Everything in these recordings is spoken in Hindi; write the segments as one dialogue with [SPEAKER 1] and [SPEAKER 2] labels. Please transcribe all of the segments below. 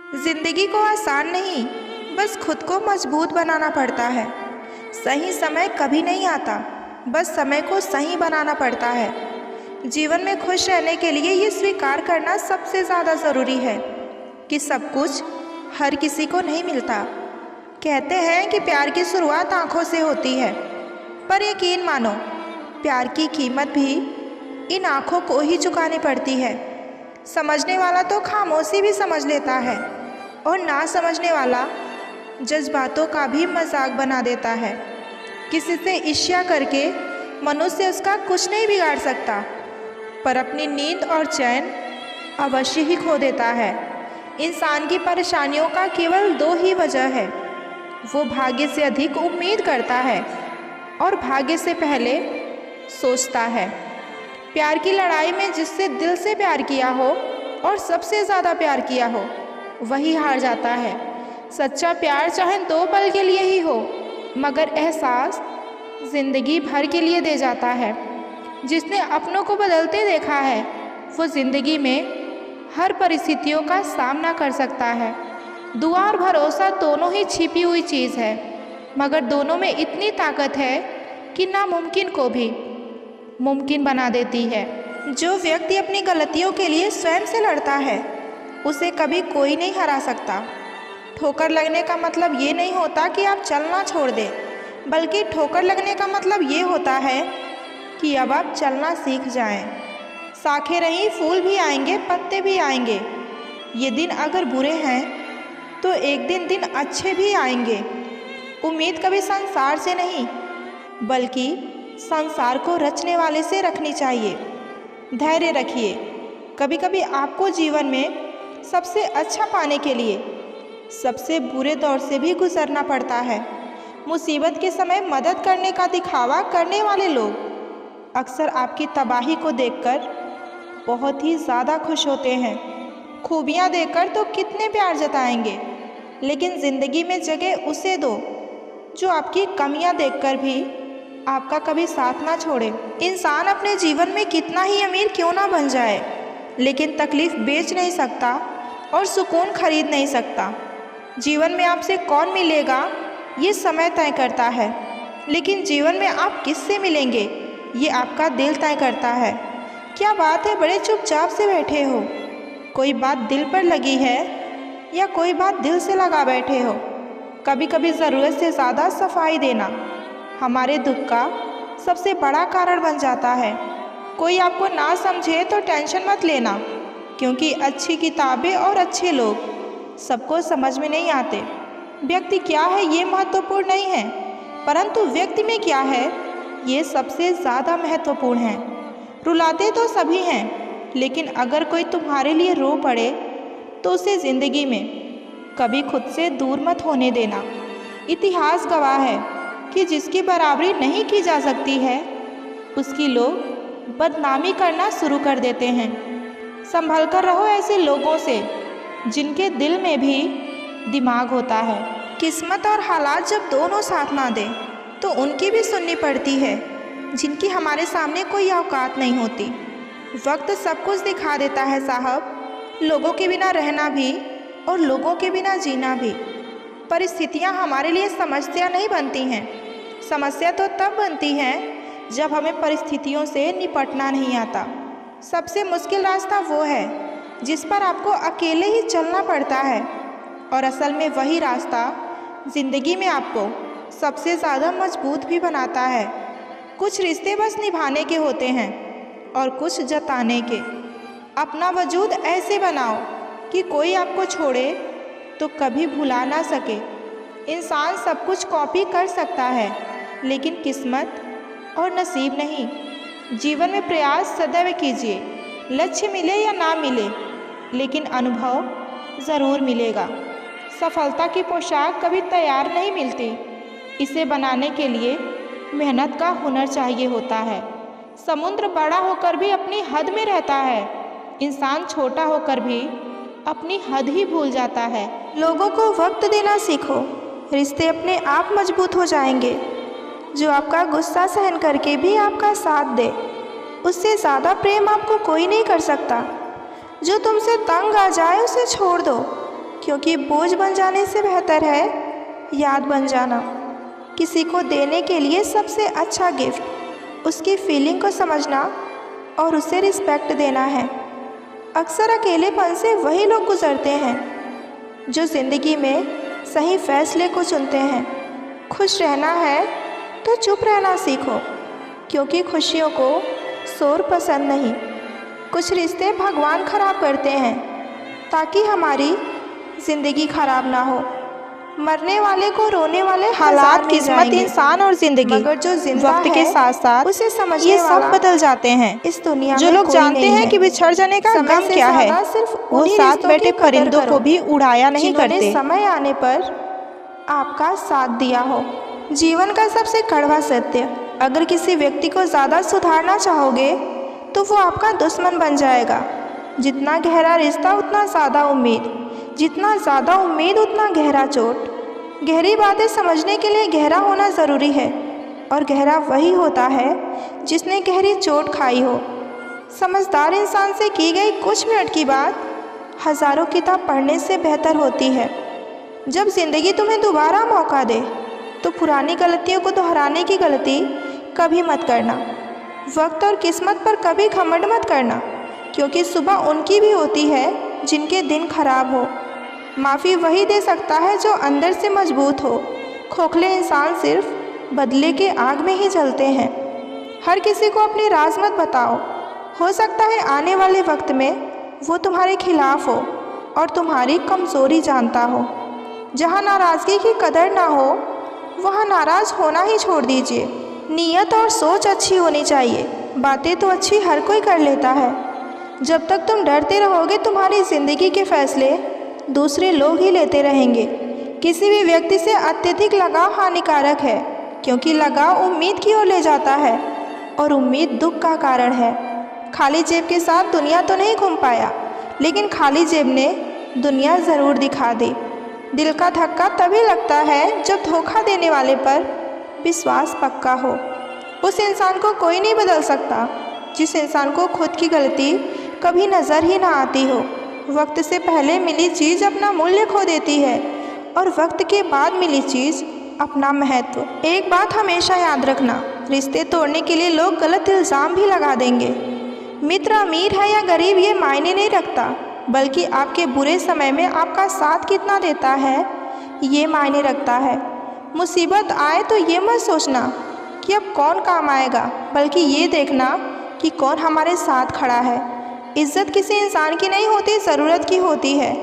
[SPEAKER 1] जिंदगी को आसान नहीं, बस खुद को मजबूत बनाना पड़ता है। सही समय कभी नहीं आता, बस समय को सही बनाना पड़ता है। जीवन में खुश रहने के लिए ये स्वीकार करना सबसे ज़्यादा ज़रूरी है कि सब कुछ हर किसी को नहीं मिलता। कहते हैं कि प्यार की शुरुआत आँखों से होती है, पर यकीन मानो प्यार की कीमत भी इन आँखों को ही चुकानी पड़ती है। समझने वाला तो खामोशी भी समझ लेता है और ना समझने वाला जज्बातों का भी मजाक बना देता है। किसी से ईर्ष्या करके मनुष्य उसका कुछ नहीं बिगाड़ सकता, पर अपनी नींद और चैन अवश्य ही खो देता है। इंसान की परेशानियों का केवल दो ही वजह है, वो भाग्य से अधिक उम्मीद करता है और भाग्य से पहले सोचता है। प्यार की लड़ाई में जिससे दिल से प्यार किया हो और सबसे ज़्यादा प्यार किया हो, वही हार जाता है। सच्चा प्यार चाहे 2 पल के लिए ही हो, मगर एहसास ज़िंदगी भर के लिए दे जाता है। जिसने अपनों को बदलते देखा है, वो ज़िंदगी में हर परिस्थितियों का सामना कर सकता है। दुआ और भरोसा दोनों ही छिपी हुई चीज़ है, मगर दोनों में इतनी ताकत है कि नामुमकिन को भी मुमकिन बना देती है। जो व्यक्ति अपनी गलतियों के लिए स्वयं से लड़ता है, उसे कभी कोई नहीं हरा सकता। ठोकर लगने का मतलब ये नहीं होता कि आप चलना छोड़ दें, बल्कि ठोकर लगने का मतलब ये होता है कि अब आप चलना सीख जाएं। शाखें रहीं, फूल भी आएंगे, पत्ते भी आएंगे। ये दिन अगर बुरे हैं तो एक दिन दिन अच्छे भी आएंगे। उम्मीद कभी संसार से नहीं, बल्कि संसार को रचने वाले से रखनी चाहिए। धैर्य रखिए। कभी कभी आपको जीवन में सबसे अच्छा पाने के लिए सबसे बुरे दौर से भी गुजरना पड़ता है। मुसीबत के समय मदद करने का दिखावा करने वाले लोग अक्सर आपकी तबाही को देखकर बहुत ही ज़्यादा खुश होते हैं। खूबियाँ देखकर तो कितने प्यार जताएंगे, लेकिन ज़िंदगी में जगह उसे दो जो आपकी कमियाँ देखकर भी आपका कभी साथ ना छोड़े। इंसान अपने जीवन में कितना ही अमीर क्यों ना बन जाए, लेकिन तकलीफ़ बेच नहीं सकता और सुकून खरीद नहीं सकता। जीवन में आपसे कौन मिलेगा ये समय तय करता है, लेकिन जीवन में आप किससे मिलेंगे ये आपका दिल तय करता है। क्या बात है, बड़े चुपचाप से बैठे हो? कोई बात दिल पर लगी है या कोई बात दिल से लगा बैठे हो? कभी कभी ज़रूरत से ज़्यादा सफाई देना हमारे दुख का सबसे बड़ा कारण बन जाता है। कोई आपको ना समझे तो टेंशन मत लेना, क्योंकि अच्छी किताबें और अच्छे लोग सबको समझ में नहीं आते। व्यक्ति क्या है ये महत्वपूर्ण नहीं है, परंतु व्यक्ति में क्या है ये सबसे ज़्यादा महत्वपूर्ण है। रुलाते तो सभी हैं, लेकिन अगर कोई तुम्हारे लिए रो पड़े तो उसे ज़िंदगी में कभी खुद से दूर मत होने देना। इतिहास गवाह है कि जिसकी बराबरी नहीं की जा सकती है, उसकी लोग बदनामी करना शुरू कर देते हैं। संभल कर रहो ऐसे लोगों से जिनके दिल में भी दिमाग होता है। किस्मत और हालात जब दोनों साथ ना दें तो उनकी भी सुननी पड़ती है जिनकी हमारे सामने कोई औकात नहीं होती। वक्त सब कुछ दिखा देता है साहब, लोगों के बिना रहना भी और लोगों के बिना जीना भी। परिस्थितियाँ हमारे लिए समस्या नहीं बनती हैं, समस्या तो तब बनती है जब हमें परिस्थितियों से निपटना नहीं आता। सबसे मुश्किल रास्ता वो है जिस पर आपको अकेले ही चलना पड़ता है, और असल में वही रास्ता ज़िंदगी में आपको सबसे ज़्यादा मजबूत भी बनाता है। कुछ रिश्ते बस निभाने के होते हैं और कुछ जताने के। अपना वजूद ऐसे बनाओ कि कोई आपको छोड़े तो कभी भुला ना सके। इंसान सब कुछ कॉपी कर सकता है, लेकिन किस्मत और नसीब नहीं। जीवन में प्रयास सदैव कीजिए, लक्ष्य मिले या ना मिले, लेकिन अनुभव ज़रूर मिलेगा। सफलता की पोशाक कभी तैयार नहीं मिलती, इसे बनाने के लिए मेहनत का हुनर चाहिए होता है। समुद्र बड़ा होकर भी अपनी हद में रहता है, इंसान छोटा होकर भी अपनी हद ही भूल जाता है। लोगों को वक्त देना सीखो, रिश्ते अपने आप मजबूत हो जाएंगे। जो आपका गुस्सा सहन करके भी आपका साथ दे, उससे ज़्यादा प्रेम आपको कोई नहीं कर सकता। जो तुमसे तंग आ जाए उसे छोड़ दो, क्योंकि बोझ बन जाने से बेहतर है याद बन जाना। किसी को देने के लिए सबसे अच्छा गिफ्ट उसकी फीलिंग को समझना और उसे रिस्पेक्ट देना है। अक्सर अकेलेपन से वही लोग गुजरते हैं जो ज़िंदगी में सही फैसले को चुनते हैं। खुश रहना है तो चुप रहना सीखो, क्योंकि खुशियों को शोर पसंद नहीं। कुछ रिश्ते भगवान खराब करते हैं ताकि हमारी ज़िंदगी खराब ना हो। मरने वाले को रोने वाले
[SPEAKER 2] हालात, किस्मत, इंसान और जिंदगी
[SPEAKER 1] मगर जो जिंदा
[SPEAKER 2] वक्त के साथ साथ
[SPEAKER 1] उसे समझने
[SPEAKER 2] ये सब बदल जाते हैं।
[SPEAKER 1] इस दुनिया
[SPEAKER 2] जो
[SPEAKER 1] में
[SPEAKER 2] लोग
[SPEAKER 1] कोई
[SPEAKER 2] जानते
[SPEAKER 1] नहीं
[SPEAKER 2] हैं
[SPEAKER 1] है।
[SPEAKER 2] कि बिछड़ जाने का
[SPEAKER 1] समय
[SPEAKER 2] गम
[SPEAKER 1] से
[SPEAKER 2] क्या है,
[SPEAKER 1] ज्यादा सिर्फ
[SPEAKER 2] वो
[SPEAKER 1] उन्हीं
[SPEAKER 2] साथ
[SPEAKER 1] रिश्तों
[SPEAKER 2] बैठे
[SPEAKER 1] की कदर
[SPEAKER 2] परिंदों
[SPEAKER 1] करो
[SPEAKER 2] को भी उड़ाया नहीं
[SPEAKER 1] जिन्होंने
[SPEAKER 2] करते।
[SPEAKER 1] समय आने पर आपका साथ दिया हो। जीवन का सबसे कड़वा सत्य, अगर किसी व्यक्ति को ज़्यादा सुधारना चाहोगे तो वो आपका दुश्मन बन जाएगा। जितना गहरा रिश्ता उतना ज़्यादा उम्मीद, जितना ज़्यादा उम्मीद उतना गहरा चोट। गहरी बातें समझने के लिए गहरा होना ज़रूरी है, और गहरा वही होता है जिसने गहरी चोट खाई हो। समझदार इंसान से की गई कुछ मिनट की बात हज़ारों किताब पढ़ने से बेहतर होती है। जब ज़िंदगी तुम्हें दोबारा मौका दे तो पुरानी गलतियों को दोहराने की गलती कभी मत करना। वक्त और किस्मत पर कभी घमंड मत करना, क्योंकि सुबह उनकी भी होती है जिनके दिन खराब हो। माफ़ी वही दे सकता है जो अंदर से मजबूत हो। खोखले इंसान सिर्फ बदले के आग में ही जलते हैं। हर किसी को अपने राज मत बताओ। हो सकता है आने वाले वक्त में वो तुम्हारे खिलाफ हो और तुम्हारी कमज़ोरी जानता हो। जहाँ नाराज़गी की कदर ना हो वहाँ नाराज़ होना ही छोड़ दीजिए। नीयत और सोच अच्छी होनी चाहिए। बातें तो अच्छी हर कोई कर लेता है। जब तक तुम डरते रहोगे तुम्हारी ज़िंदगी के फैसले दूसरे लोग ही लेते रहेंगे। किसी भी व्यक्ति से अत्यधिक लगाव हानिकारक है, क्योंकि लगाव उम्मीद की ओर ले जाता है और उम्मीद दुख का कारण है। खाली जेब के साथ दुनिया तो नहीं घूम पाया, लेकिन खाली जेब ने दुनिया ज़रूर दिखा दी। दिल का धक्का तभी लगता है जब धोखा देने वाले पर विश्वास पक्का हो। उस इंसान को कोई नहीं बदल सकता जिस इंसान को खुद की गलती कभी नज़र ही ना आती हो। वक्त से पहले मिली चीज़ अपना मूल्य खो देती है, और वक्त के बाद मिली चीज़ अपना महत्व। एक बात हमेशा याद रखना, रिश्ते तोड़ने के लिए लोग गलत इल्ज़ाम भी लगा देंगे। मित्र अमीर है या गरीब ये मायने नहीं रखता, बल्कि आपके बुरे समय में आपका साथ कितना देता है ये मायने रखता है। मुसीबत आए तो ये मत सोचना कि अब कौन काम आएगा, बल्कि ये देखना कि कौन हमारे साथ खड़ा है। इज़्ज़त किसी इंसान की नहीं होती, ज़रूरत की होती है।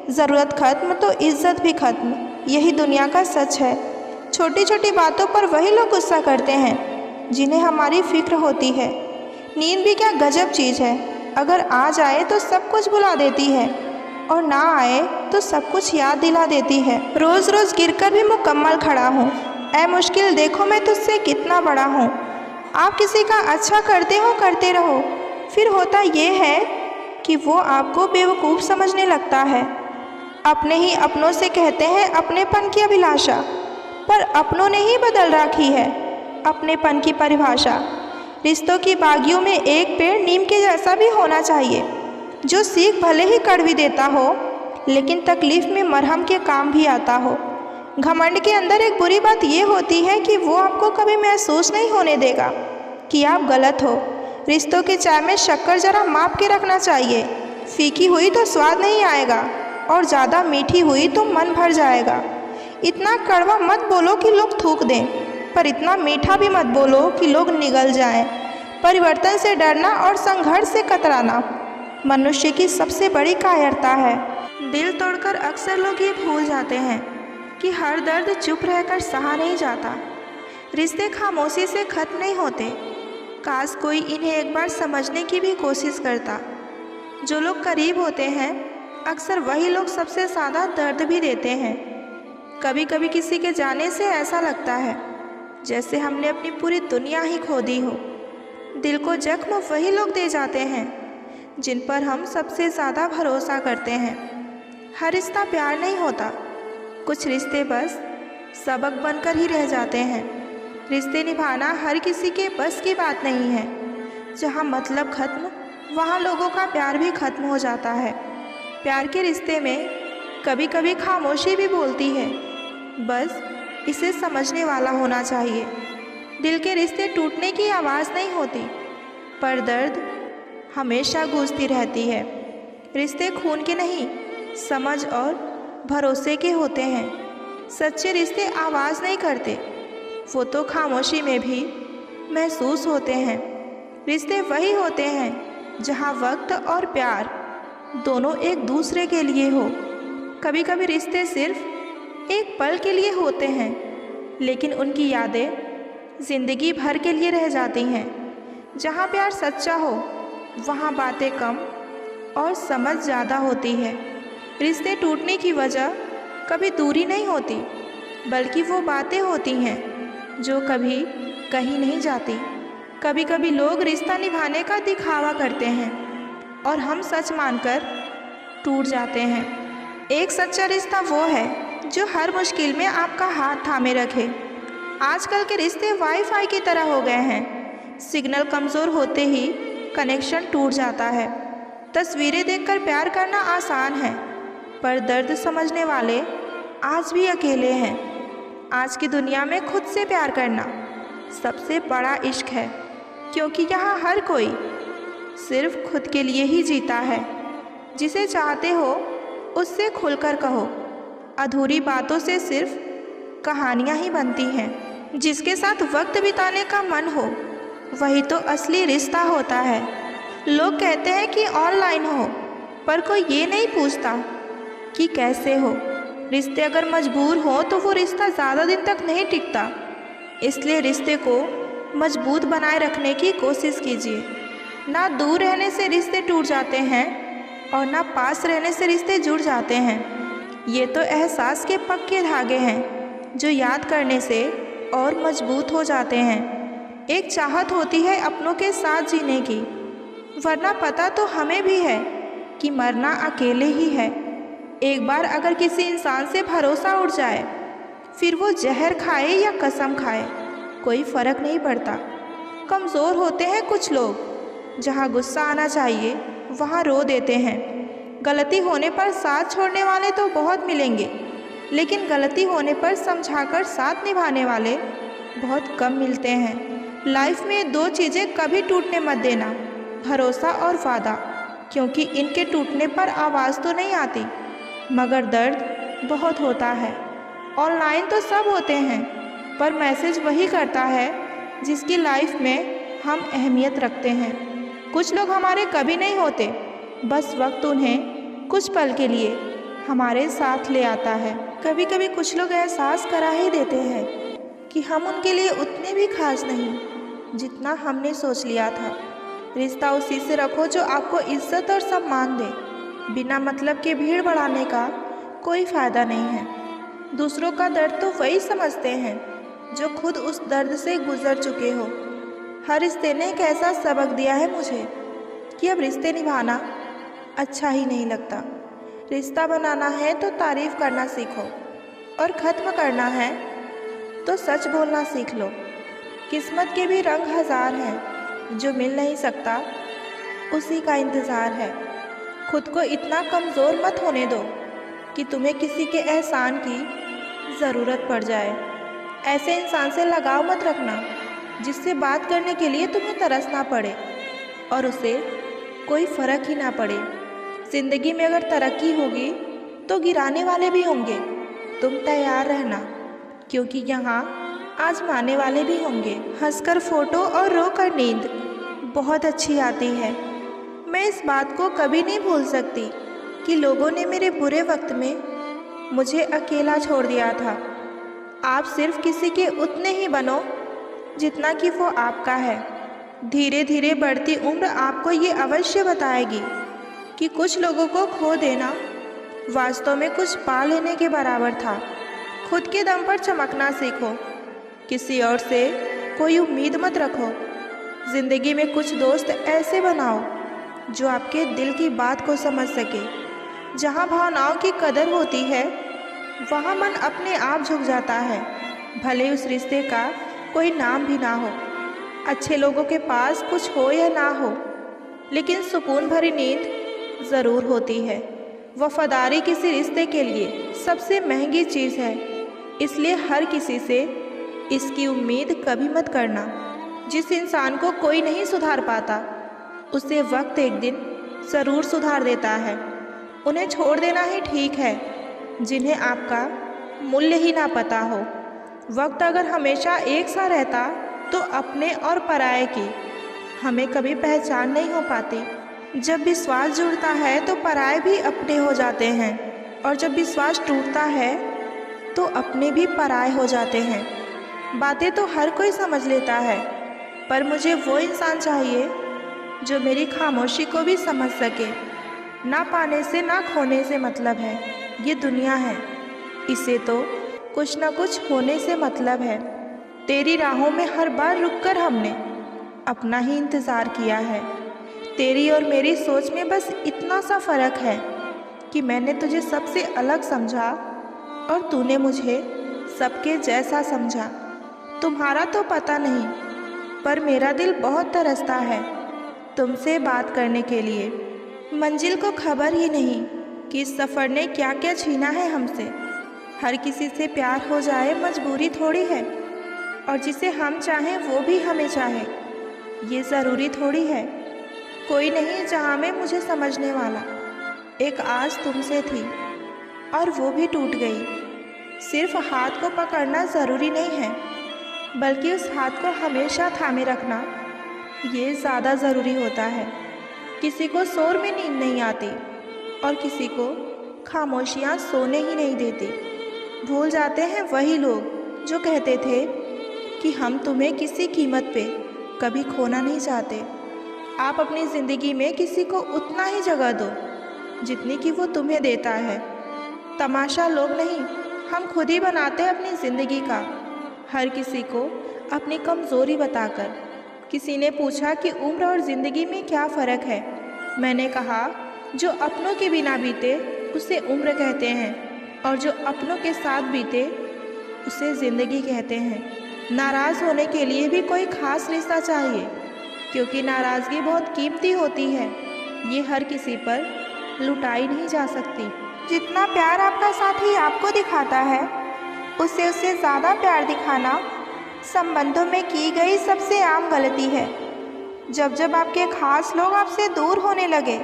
[SPEAKER 1] ज़रूरत खत्म तो इज़्ज़त भी खत्म, यही दुनिया का सच है। छोटी छोटी बातों पर वही लोग गुस्सा करते हैं जिन्हें हमारी फ़िक्र होती है। नींद भी क्या गजब चीज़ है, अगर आ जाए तो सब कुछ भुला देती है, और ना आए तो सब कुछ याद दिला देती है। रोज़ रोज़ गिरकर भी मुकम्मल खड़ा हूँ, ऐ मुश्किल देखो मैं तुझसे कितना बड़ा हूँ। आप किसी का अच्छा करते हो, करते रहो, फिर होता ये है कि वो आपको बेवकूफ़ समझने लगता है। अपने ही अपनों से कहते हैं अपनेपन की अभिलाषा, पर अपनों ने ही बदल रखी है अपनेपन की परिभाषा। रिश्तों की बागियों में एक पेड़ नीम के जैसा भी होना चाहिए, जो सीख भले ही कड़वी देता हो लेकिन तकलीफ़ में मरहम के काम भी आता हो। घमंड के अंदर एक बुरी बात ये होती है कि वो आपको कभी महसूस नहीं होने देगा कि आप गलत हो। रिश्तों के चाय में शक्कर ज़रा माप के रखना चाहिए। फीकी हुई तो स्वाद नहीं आएगा, और ज़्यादा मीठी हुई तो मन भर जाएगा। इतना कड़वा मत बोलो कि लोग थूक दें, पर इतना मीठा भी मत बोलो कि लोग निगल जाएं। परिवर्तन से डरना और संघर्ष से कतराना मनुष्य की सबसे बड़ी कायरता है। दिल तोड़कर अक्सर लोग ये भूल जाते हैं कि हर दर्द चुप रहकर सहा नहीं जाता। रिश्ते खामोशी से खत्म नहीं होते। काश कोई इन्हें एक बार समझने की भी कोशिश करता। जो लोग करीब होते हैं अक्सर वही लोग सबसे ज़्यादा दर्द भी देते हैं। कभी कभी किसी के जाने से ऐसा लगता है जैसे हमने अपनी पूरी दुनिया ही खो दी हो। दिल को जख्म वही लोग दे जाते हैं जिन पर हम सबसे ज़्यादा भरोसा करते हैं। हर रिश्ता प्यार नहीं होता, कुछ रिश्ते बस सबक बनकर ही रह जाते हैं। रिश्ते निभाना हर किसी के बस की बात नहीं है। जहाँ मतलब खत्म, वहाँ लोगों का प्यार भी खत्म हो जाता है। प्यार के रिश्ते में कभी कभी खामोशी भी बोलती है, बस इसे समझने वाला होना चाहिए। दिल के रिश्ते टूटने की आवाज़ नहीं होती, पर दर्द हमेशा गूंजती रहती है। रिश्ते खून के नहीं, समझ और भरोसे के होते हैं। सच्चे रिश्ते आवाज़ नहीं करते, वो तो खामोशी में भी महसूस होते हैं। रिश्ते वही होते हैं जहाँ वक्त और प्यार दोनों एक दूसरे के लिए हो। कभी कभी रिश्ते सिर्फ एक पल के लिए होते हैं, लेकिन उनकी यादें ज़िंदगी भर के लिए रह जाती हैं। जहाँ प्यार सच्चा हो, वहाँ बातें कम और समझ ज़्यादा होती है। रिश्ते टूटने की वजह कभी दूरी नहीं होती, बल्कि वो बातें होती हैं जो कभी कहीं नहीं जाती। कभी कभी लोग रिश्ता निभाने का दिखावा करते हैं और हम सच मानकर टूट जाते हैं। एक सच्चा रिश्ता वो है जो हर मुश्किल में आपका हाथ थामे रखे। आजकल के रिश्ते वाईफाई की तरह हो गए हैं। सिग्नल कमज़ोर होते ही कनेक्शन टूट जाता है। तस्वीरें देखकर प्यार करना आसान है, पर दर्द समझने वाले आज भी अकेले हैं। आज की दुनिया में खुद से प्यार करना सबसे बड़ा इश्क है, क्योंकि यहाँ हर कोई सिर्फ खुद के लिए ही जीता है। जिसे चाहते हो उससे खुलकर कहो। अधूरी बातों से सिर्फ कहानियाँ ही बनती हैं। जिसके साथ वक्त बिताने का मन हो, वही तो असली रिश्ता होता है। लोग कहते हैं कि ऑनलाइन हो, पर कोई ये नहीं पूछता कि कैसे हो। रिश्ते अगर मजबूर हो तो वो रिश्ता ज़्यादा दिन तक नहीं टिकता। इसलिए रिश्ते को मजबूत बनाए रखने की कोशिश कीजिए। ना दूर रहने से रिश्ते टूट जाते हैं और ना पास रहने से रिश्ते जुड़ जाते हैं। ये तो एहसास के पक्के धागे हैं जो याद करने से और मजबूत हो जाते हैं। एक चाहत होती है अपनों के साथ जीने की, वरना पता तो हमें भी है कि मरना अकेले ही है। एक बार अगर किसी इंसान से भरोसा उड़ जाए, फिर वो जहर खाए या कसम खाए, कोई फ़र्क नहीं पड़ता। कमज़ोर होते हैं कुछ लोग, जहाँ गुस्सा आना चाहिए वहाँ रो देते हैं। गलती होने पर साथ छोड़ने वाले तो बहुत मिलेंगे, लेकिन गलती होने पर समझाकर साथ निभाने वाले बहुत कम मिलते हैं। लाइफ में दो चीज़ें कभी टूटने मत देना, भरोसा और वादा, क्योंकि इनके टूटने पर आवाज़ तो नहीं आती, मगर दर्द बहुत होता है। ऑनलाइन तो सब होते हैं, पर मैसेज वही करता है जिसकी लाइफ में हम अहमियत रखते हैं। कुछ लोग हमारे कभी नहीं होते, बस वक्त उन्हें कुछ पल के लिए हमारे साथ ले आता है। कभी कभी कुछ लोग एहसास करा ही देते हैं कि हम उनके लिए उतने भी खास नहीं जितना हमने सोच लिया था। रिश्ता उसी से रखो जो आपको इज्जत और सम्मान दे। बिना मतलब के भीड़ बढ़ाने का कोई फ़ायदा नहीं है। दूसरों का दर्द तो वही समझते हैं जो खुद उस दर्द से गुजर चुके हो। हर रिश्ते ने एक ऐसा सबक दिया है मुझे कि अब रिश्ते निभाना अच्छा ही नहीं लगता। रिश्ता बनाना है तो तारीफ़ करना सीखो, और ख़त्म करना है तो सच बोलना सीख लो। किस्मत के भी रंग हज़ार हैं, जो मिल नहीं सकता उसी का इंतज़ार है। खुद को इतना कमज़ोर मत होने दो कि तुम्हें किसी के एहसान की ज़रूरत पड़ जाए। ऐसे इंसान से लगाव मत रखना जिससे बात करने के लिए तुम्हें तरसना पड़े और उसे कोई फ़र्क ही ना पड़े। ज़िंदगी में अगर तरक्की होगी तो गिराने वाले भी होंगे, तुम तैयार रहना, क्योंकि यहाँ आजमाने वाले भी होंगे। हंसकर फ़ोटो और रोकर नींद बहुत अच्छी आती है। मैं इस बात को कभी नहीं भूल सकती कि लोगों ने मेरे बुरे वक्त में मुझे अकेला छोड़ दिया था। आप सिर्फ किसी के उतने ही बनो जितना कि वो आपका है। धीरे धीरे बढ़ती उम्र आपको ये अवश्य बताएगी कि कुछ लोगों को खो देना वास्तव में कुछ पा लेने के बराबर था। खुद के दम पर चमकना सीखो, किसी और से कोई उम्मीद मत रखो। ज़िंदगी में कुछ दोस्त ऐसे बनाओ जो आपके दिल की बात को समझ सके। जहाँ भावनाओं की कदर होती है, वहाँ मन अपने आप झुक जाता है, भले उस रिश्ते का कोई नाम भी ना हो। अच्छे लोगों के पास कुछ हो या ना हो, लेकिन सुकून भरी नींद ज़रूर होती है। वफादारी किसी रिश्ते के लिए सबसे महंगी चीज़ है, इसलिए हर किसी से इसकी उम्मीद कभी मत करना। जिस इंसान को कोई नहीं सुधार पाता, उसे वक्त एक दिन ज़रूर सुधार देता है। उन्हें छोड़ देना ही ठीक है जिन्हें आपका मूल्य ही ना पता हो। वक्त अगर हमेशा एक सा रहता तो अपने और पराये की हमें कभी पहचान नहीं हो पाती। जब विश्वास जुड़ता है तो पराये भी अपने हो जाते हैं, और जब विश्वास टूटता है तो अपने भी पराये हो जाते हैं। बातें तो हर कोई समझ लेता है, पर मुझे वो इंसान चाहिए जो मेरी खामोशी को भी समझ सके। ना पाने से ना खोने से मतलब है, ये दुनिया है, इसे तो कुछ ना कुछ होने से मतलब है। तेरी राहों में हर बार रुककर हमने अपना ही इंतज़ार किया है। तेरी और मेरी सोच में बस इतना सा फ़र्क है कि मैंने तुझे सबसे अलग समझा और तूने मुझे सबके जैसा समझा। तुम्हारा तो पता नहीं, पर मेरा दिल बहुत तरसता है तुमसे बात करने के लिए। मंजिल को खबर ही नहीं कि इस सफ़र ने क्या क्या छीना है हमसे। हर किसी से प्यार हो जाए मजबूरी थोड़ी है, और जिसे हम चाहें वो भी हमें चाहे ये ज़रूरी थोड़ी है। कोई नहीं जहाँ में मुझे समझने वाला। एक आस तुमसे थी और वो भी टूट गई। सिर्फ हाथ को पकड़ना ज़रूरी नहीं है, बल्कि उस हाथ को हमेशा थामे रखना ये ज़्यादा ज़रूरी होता है। किसी को शोर में नींद नहीं आती और किसी को खामोशियाँ सोने ही नहीं देती। भूल जाते हैं वही लोग जो कहते थे कि हम तुम्हें किसी कीमत पे कभी खोना नहीं चाहते। आप अपनी ज़िंदगी में किसी को उतना ही जगह दो जितनी कि वो तुम्हें देता है। तमाशा लोग नहीं, हम खुद ही बनाते हैं अपनी ज़िंदगी का, हर किसी को अपनी कमज़ोरी बताकर। किसी ने पूछा कि उम्र और ज़िंदगी में क्या फ़र्क है। मैंने कहा, जो अपनों के बिना बीते उसे उम्र कहते हैं, और जो अपनों के साथ बीते उसे ज़िंदगी कहते हैं। नाराज़ होने के लिए भी कोई ख़ास रिश्ता चाहिए, क्योंकि नाराज़गी बहुत कीमती होती है। ये हर किसी पर लुटाई नहीं जा सकती।
[SPEAKER 2] जितना प्यार आपका साथी आपको दिखाता है, उससे ज़्यादा प्यार दिखाना संबंधों में की गई सबसे आम गलती है। जब जब आपके खास लोग आपसे दूर होने लगे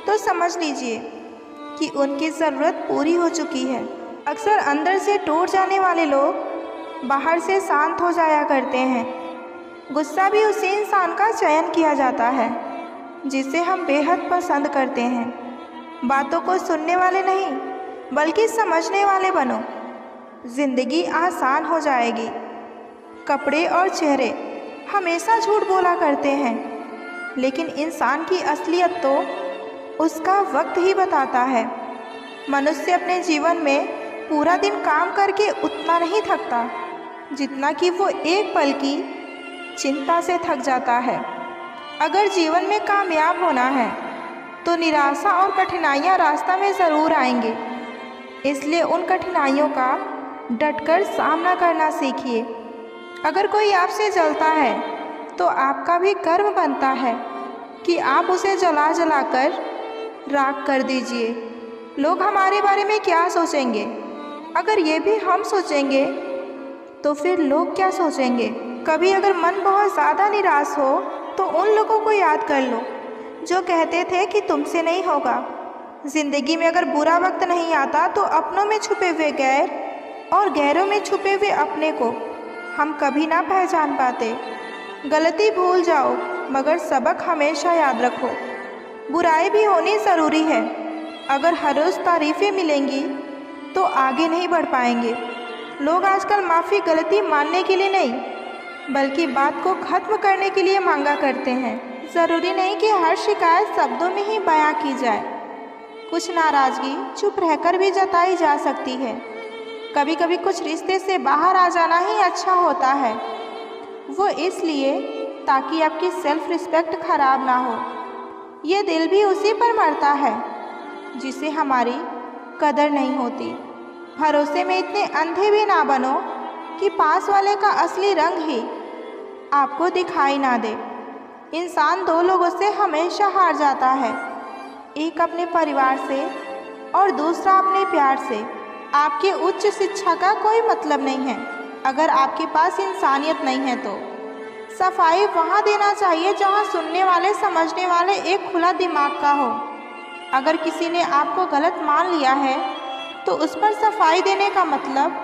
[SPEAKER 2] तो समझ लीजिए कि उनकी ज़रूरत पूरी हो चुकी है। अक्सर अंदर से टूट जाने वाले लोग बाहर से शांत हो जाया करते हैं। गुस्सा भी उसी इंसान का चयन किया जाता है जिसे हम बेहद पसंद करते हैं। बातों को सुनने वाले नहीं, बल्कि समझने वाले बनो। ज़िंदगी आसान हो जाएगी। कपड़े और चेहरे हमेशा झूठ बोला करते हैं, लेकिन इंसान की असलियत तो उसका वक्त ही बताता है। मनुष्य अपने जीवन में पूरा दिन काम करके उतना नहीं थकता जितना कि वो एक पल की चिंता से थक जाता है। अगर जीवन में कामयाब होना है तो निराशा और कठिनाइयाँ रास्ता में ज़रूर आएंगे, इसलिए उन कठिनाइयों का डटकर सामना करना सीखिए। अगर कोई आपसे जलता है तो आपका भी कर्म बनता है कि आप उसे जला जलाकर राख कर दीजिए। लोग हमारे बारे में क्या सोचेंगे? अगर ये भी हम सोचेंगे तो फिर लोग क्या सोचेंगे? कभी अगर मन बहुत ज़्यादा निराश हो तो उन लोगों को याद कर लो जो कहते थे कि तुमसे नहीं होगा। ज़िंदगी में अगर बुरा वक्त नहीं आता तो अपनों में छुपे हुए गैर और गैरों में छुपे हुए अपने को हम कभी ना पहचान पाते। गलती भूल जाओ, मगर सबक हमेशा याद रखो। बुराई भी होनी ज़रूरी है। अगर हर रोज़ तारीफ़ें मिलेंगी तो आगे नहीं बढ़ पाएंगे। लोग आजकल माफ़ी गलती मानने के लिए नहीं, बल्कि बात को ख़त्म करने के लिए मांगा करते हैं। ज़रूरी नहीं कि हर शिकायत शब्दों में ही बयां की जाए। कुछ नाराज़गी चुप रहकर भी जताई जा सकती है। कभी कभी कुछ रिश्ते से बाहर आ जाना ही अच्छा होता है। वो इसलिए ताकि आपकी सेल्फ रिस्पेक्ट खराब ना हो। ये दिल भी उसी पर मरता है जिसे हमारी कदर नहीं होती। भरोसे में इतने अंधे भी ना बनो कि पास वाले का असली रंग ही आपको दिखाई ना दे। इंसान दो लोगों से हमेशा हार जाता है, एक अपने परिवार से और दूसरा अपने प्यार से। आपके उच्च शिक्षा का कोई मतलब नहीं है अगर आपके पास इंसानियत नहीं है तो। सफाई वहाँ देना चाहिए जहाँ सुनने वाले समझने वाले एक खुला दिमाग का हो। अगर किसी ने आपको गलत मान लिया है तो उस पर सफाई देने का मतलब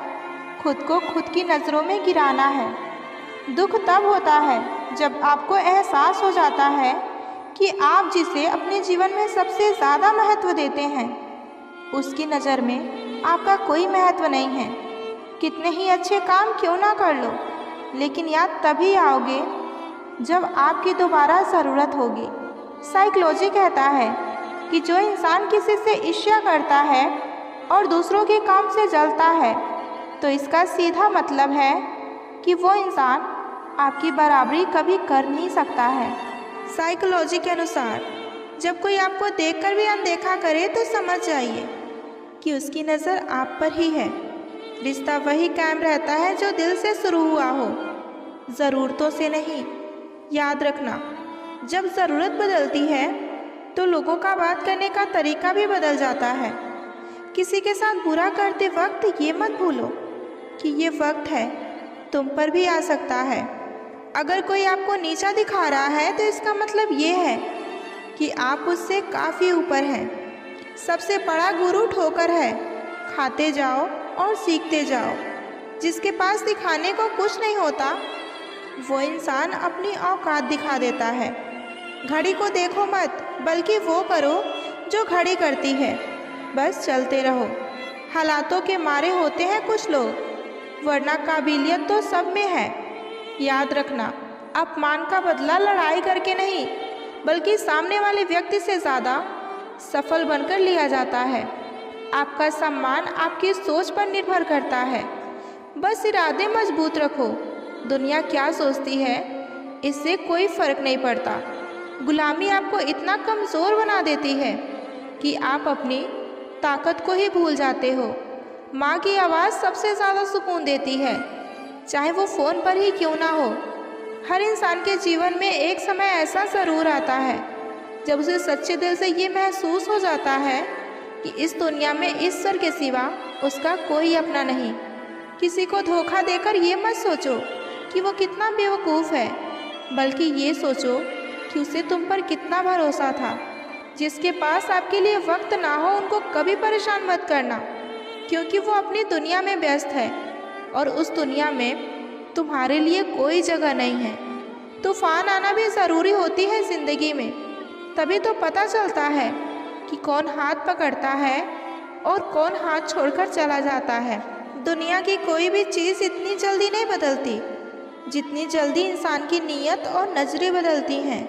[SPEAKER 2] खुद को खुद की नज़रों में गिराना है। दुख तब होता है जब आपको एहसास हो जाता है कि आप जिसे अपने जीवन में सबसे ज़्यादा महत्व देते हैं उसकी नज़र में आपका कोई महत्व नहीं है। कितने ही अच्छे काम क्यों ना कर लो, लेकिन याद तभी आओगे जब आपकी दोबारा ज़रूरत होगी। साइकोलॉजी कहता है कि जो इंसान किसी से ईर्ष्या करता है और दूसरों के काम से जलता है तो इसका सीधा मतलब है कि वो इंसान आपकी बराबरी कभी कर नहीं सकता है।
[SPEAKER 1] साइकोलॉजी के अनुसार जब कोई आपको देखकर भी अनदेखा करे तो समझ जाइए कि उसकी नज़र आप पर ही है। रिश्ता वही कायम रहता है जो दिल से शुरू हुआ हो, ज़रूरतों से नहीं। याद रखना, जब ज़रूरत बदलती है तो लोगों का बात करने का तरीका भी बदल जाता है। किसी के साथ बुरा करते वक्त ये मत भूलो कि ये वक्त है तुम पर भी आ सकता है। अगर कोई आपको नीचा दिखा रहा है तो इसका मतलब ये है कि आप उससे काफ़ी ऊपर हैं। सबसे बड़ा गुरु ठोकर है। खाते जाओ और सीखते जाओ। जिसके पास दिखाने को कुछ नहीं होता वो इंसान अपनी औकात दिखा देता है। घड़ी को देखो मत, बल्कि वो करो जो घड़ी करती है। बस चलते रहो। हालातों के मारे होते हैं कुछ लोग, वरना काबिलियत तो सब में है। याद रखना, अपमान का बदला लड़ाई करके नहीं बल्कि सामने वाले व्यक्ति से ज़्यादा सफल बनकर लिया जाता है। आपका सम्मान आपकी सोच पर निर्भर करता है। बस इरादे मजबूत रखो। दुनिया क्या सोचती है इससे कोई फ़र्क नहीं पड़ता। गुलामी आपको इतना कमज़ोर बना देती है कि आप अपनी ताकत को ही भूल जाते हो। माँ की आवाज़ सबसे ज़्यादा सुकून देती है, चाहे वो फ़ोन पर ही क्यों ना हो। हर इंसान के जीवन में एक समय ऐसा ज़रूर आता है जब उसे सच्चे दिल से ये महसूस हो जाता है कि इस दुनिया में ईश्वर के सिवा उसका कोई अपना नहीं। किसी को धोखा देकर ये मत सोचो कि वो कितना बेवकूफ़ है, बल्कि ये सोचो कि उसे तुम पर कितना भरोसा था। जिसके पास आपके लिए वक्त ना हो उनको कभी परेशान मत करना, क्योंकि वो अपनी दुनिया में व्यस्त है और उस दुनिया में तुम्हारे लिए कोई जगह नहीं है। तूफान आना भी ज़रूरी होती है ज़िंदगी में, तभी तो पता चलता है कि कौन हाथ पकड़ता है और कौन हाथ छोड़कर चला जाता है। दुनिया की कोई भी चीज़ इतनी जल्दी नहीं बदलती जितनी जल्दी इंसान की नीयत और नज़रें बदलती हैं।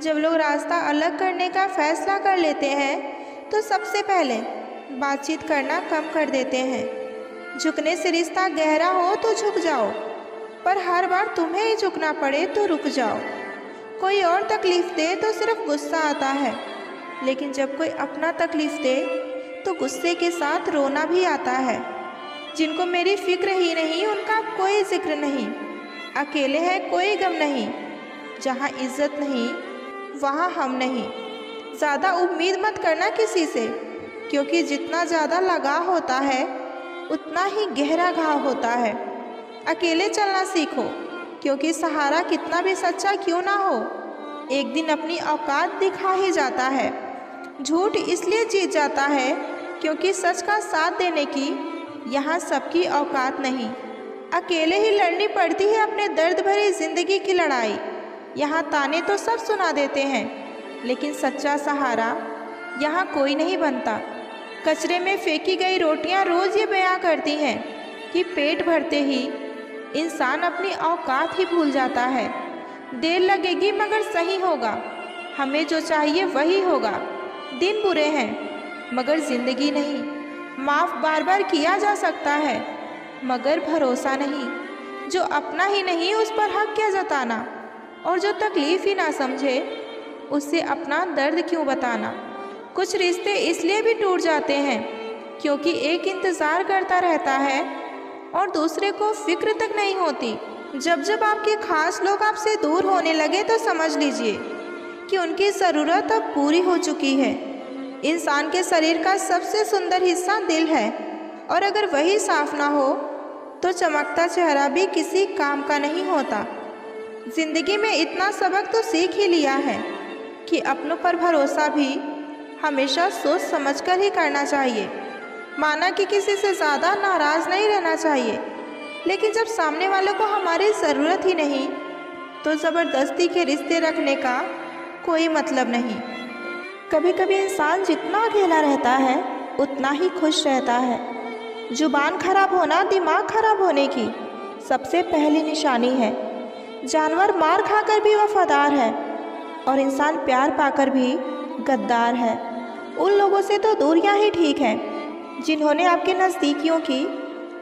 [SPEAKER 1] जब लोग रास्ता अलग करने का फैसला कर लेते हैं तो सबसे पहले बातचीत करना कम कर देते हैं। झुकने से रिश्ता गहरा हो तो झुक जाओ, पर हर बार तुम्हें ही झुकना पड़े तो रुक जाओ। कोई और तकलीफ़ दे तो सिर्फ गुस्सा आता है, लेकिन जब कोई अपना तकलीफ़ दे तो गुस्से के साथ रोना भी आता है। जिनको मेरी फिक्र ही नहीं उनका कोई जिक्र नहीं। अकेले हैं कोई गम नहीं। जहाँ इज्जत नहीं वहाँ हम नहीं। ज़्यादा उम्मीद मत करना किसी से, क्योंकि जितना ज़्यादा लगाव होता है उतना ही गहरा घाव होता है। अकेले चलना सीखो, क्योंकि सहारा कितना भी सच्चा क्यों ना हो एक दिन अपनी औकात दिखा ही जाता है। झूठ इसलिए जीत जाता है क्योंकि सच का साथ देने की यहाँ सबकी औकात नहीं। अकेले ही लड़नी पड़ती है अपने दर्द भरी ज़िंदगी की लड़ाई। यहाँ ताने तो सब सुना देते हैं, लेकिन सच्चा सहारा यहाँ कोई नहीं बनता। कचरे में फेंकी गई रोटियाँ रोज़ ये बयां करती हैं कि पेट भरते ही इंसान अपनी औकात ही भूल जाता है। देर लगेगी मगर सही होगा। हमें जो चाहिए वही होगा। दिन बुरे हैं मगर ज़िंदगी नहीं। माफ़ बार बार किया जा सकता है मगर भरोसा नहीं। जो अपना ही नहीं उस पर हक क्या जताना, और जो तकलीफ़ ही ना समझे उससे अपना दर्द क्यों बताना। कुछ रिश्ते इसलिए भी टूट जाते हैं क्योंकि एक इंतज़ार करता रहता है और दूसरे को फिक्र तक नहीं होती। जब जब आपके खास लोग आपसे दूर होने लगे तो समझ लीजिए कि उनकी ज़रूरत अब पूरी हो चुकी है। इंसान के शरीर का सबसे सुंदर हिस्सा दिल है, और अगर वही साफ ना हो तो चमकता चेहरा भी किसी काम का नहीं होता। ज़िंदगी में इतना सबक तो सीख ही लिया है कि अपनों पर भरोसा भी हमेशा सोच समझकर ही करना चाहिए। माना कि किसी से ज़्यादा नाराज़ नहीं रहना चाहिए, लेकिन जब सामने वाले को हमारी ज़रूरत ही नहीं तो ज़बरदस्ती के रिश्ते रखने का कोई मतलब नहीं।
[SPEAKER 2] कभी कभी इंसान जितना अकेला रहता है उतना ही खुश रहता है। जुबान खराब होना दिमाग खराब होने की सबसे पहली निशानी है। जानवर मार खाकर भी वफादार है और इंसान प्यार पाकर भी गद्दार है। उन लोगों से तो दूरियां ही ठीक हैं जिन्होंने आपके नज़दीकियों की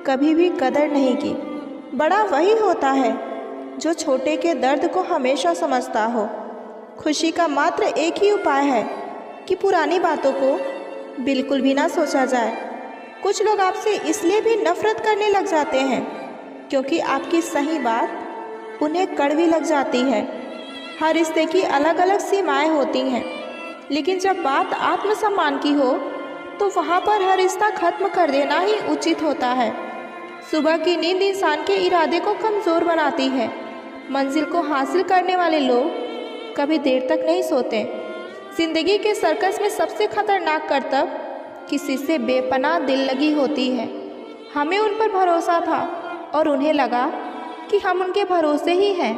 [SPEAKER 2] कभी भी कदर नहीं की। बड़ा वही होता है जो छोटे के दर्द को हमेशा समझता हो। खुशी का मात्र एक ही उपाय है कि पुरानी बातों को बिल्कुल भी ना सोचा जाए। कुछ लोग आपसे इसलिए भी नफ़रत करने लग जाते हैं क्योंकि आपकी सही बात उन्हें कड़वी लग जाती है। हर रिश्ते की अलग अलग सीमाएं होती हैं, लेकिन जब बात आत्मसम्मान की हो तो वहाँ पर हर रिश्ता खत्म कर देना ही उचित होता है। सुबह की नींद इंसान के इरादे को कमज़ोर बनाती है। मंजिल को हासिल करने वाले लोग कभी देर तक नहीं सोते। ज़िंदगी के सर्कस में सबसे खतरनाक करतब किसी से बेपनाह दिल लगी होती है। हमें उन पर भरोसा था और उन्हें लगा कि हम उनके भरोसे ही हैं।